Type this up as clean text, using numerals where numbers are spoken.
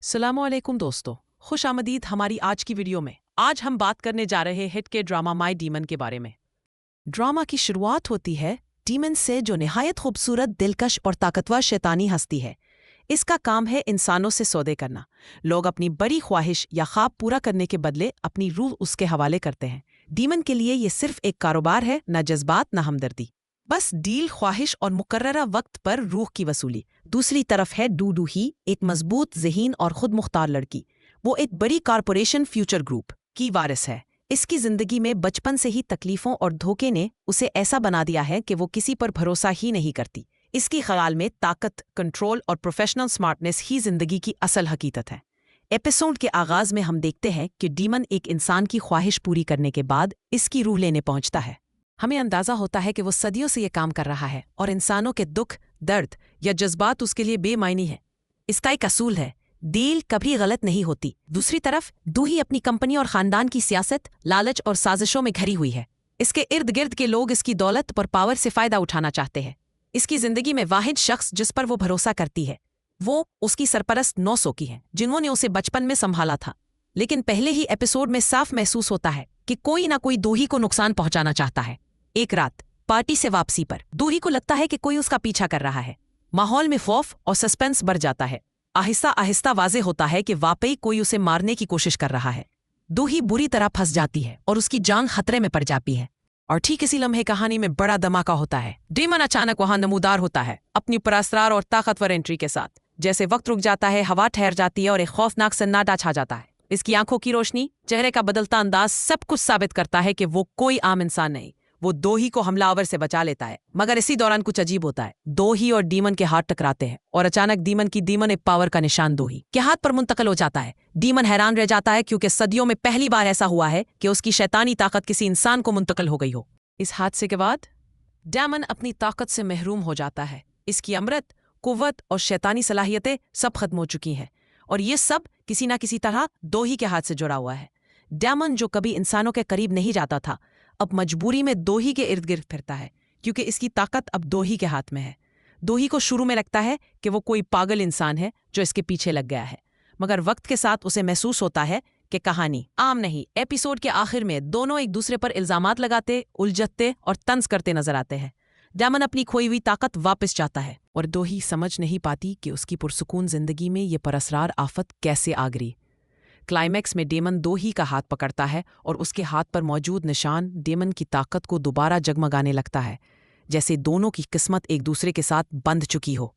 अस्सलाम वालेकुम दोस्तों, खुश आमदीद हमारी आज की वीडियो में। आज हम बात करने जा रहे हैं हिट के ड्रामा माई डीमन के बारे में। ड्रामा की शुरुआत होती है डीमन से, जो निहायत खूबसूरत, दिलकश और ताकतवर शैतानी हस्ती है। इसका काम है इंसानों से सौदे करना। लोग अपनी बड़ी ख्वाहिश या ख्वाब पूरा करने के बदले अपनी रूह उसके हवाले करते हैं। डीमन के लिए ये सिर्फ एक कारोबार है, न जज्बात न हमदर्दी, बस डील, ख्वाहिश और मुकर्ररा वक्त पर रूह की वसूली। दूसरी तरफ है डूडू ही, एक मजबूत, ज़हीन और खुद मुख्तार लड़की। वो एक बड़ी कारपोरेशन फ्यूचर ग्रुप की वारिस है। इसकी जिंदगी में बचपन से ही तकलीफों और धोखे ने उसे ऐसा बना दिया है कि वो किसी पर भरोसा ही नहीं करती। इसकी ख्याल में ताकत, कंट्रोल और प्रोफेशनल स्मार्टनेस ही जिंदगी की असल हकीकत है। एपिसोड के आगाज में हम देखते हैं कि डीमन एक इंसान की ख्वाहिश पूरी करने के बाद इसकी रूह लेने पहुंचता है। हमें अंदाजा होता है कि वो सदियों से ये काम कर रहा है और इंसानों के दुख, दर्द या जज्बात उसके लिए बेमायनी है। इसका एक असूल है, डील कभी गलत नहीं होती। दूसरी तरफ दूही अपनी कंपनी और खानदान की सियासत, लालच और साजिशों में घिरी हुई है। इसके इर्द गिर्द के लोग इसकी दौलत और पावर से फायदा उठाना चाहते हैं। इसकी जिंदगी में वाहिद शख्स जिस पर वो भरोसा करती है वो उसकी सरपरस्त नौसो की है, जिन्होंने उसे बचपन में संभाला था। लेकिन पहले ही एपिसोड में साफ महसूस होता है कि कोई ना कोई दूही को नुकसान पहुंचाना चाहता है। एक रात पार्टी से वापसी पर दूही को लगता है कि कोई उसका पीछा कर रहा है। माहौल में खौफ और सस्पेंस बढ़ जाता है। आहिस्ता आहिस्ता वाज़े होता है कि वाकई कोई उसे मारने की कोशिश कर रहा है। दूही बुरी तरह फंस जाती है और उसकी जान खतरे में पड़ जाती है। और ठीक इसी लम्हे कहानी में बड़ा धमाका होता है। डीमन अचानक वहां नमूदार होता है, अपनी पुरस्कार और ताकतवर एंट्री के साथ। जैसे वक्त रुक जाता है, हवा ठहर जाती है और एक खौफनाक सन्नाटा छा जाता है। इसकी आंखों की रोशनी, चेहरे का बदलता अंदाज सब कुछ साबित करता है कि वो कोई आम इंसान नहीं। वो दोही को हमलावर से बचा लेता है, मगर इसी दौरान कुछ अजीब होता है। दोही और डीमन के हाथ टकराते हैं और अचानक डीमन एक पावर का निशान दोही के हाथ पर मुंतकिल हो जाता है। डीमन हैरान रह जाता है, क्योंकि सदियों में पहली बार ऐसा हुआ है कि उसकी शैतानी ताकत किसी इंसान को मुंतकिल हो गई हो। इस हादसे के बाद डीमन अपनी ताकत से महरूम हो जाता है। इसकी अमृत, कुव्वत और शैतानी सलाहियतें सब खत्म हो चुकी हैं, और ये सब किसी न किसी तरह दोही के हाथ से जुड़ा हुआ है। डीमन, जो कभी इंसानों के करीब नहीं जाता था, अब मजबूरी में दोही के इर्द गिर्द फिरता है, क्योंकि इसकी ताकत अब दोही के हाथ में है। दोही को शुरू में लगता है कि वो कोई पागल इंसान है जो इसके पीछे लग गया है, मगर वक्त के साथ उसे महसूस होता है कि कहानी आम नहीं। एपिसोड के आखिर में दोनों एक दूसरे पर इल्जामात लगाते, उलझते और तंज करते नजर आते हैं। डीमन अपनी खोई हुई ताकत वापस चाहता है, और दोही समझ नहीं पाती कि उसकी पुरसुकून जिंदगी में ये परअसरार आफत कैसे आ गई। क्लाइमैक्स में डीमन दोही का हाथ पकड़ता है और उसके हाथ पर मौजूद निशान डीमन की ताकत को दोबारा जगमगाने लगता है, जैसे दोनों की किस्मत एक दूसरे के साथ बंध चुकी हो।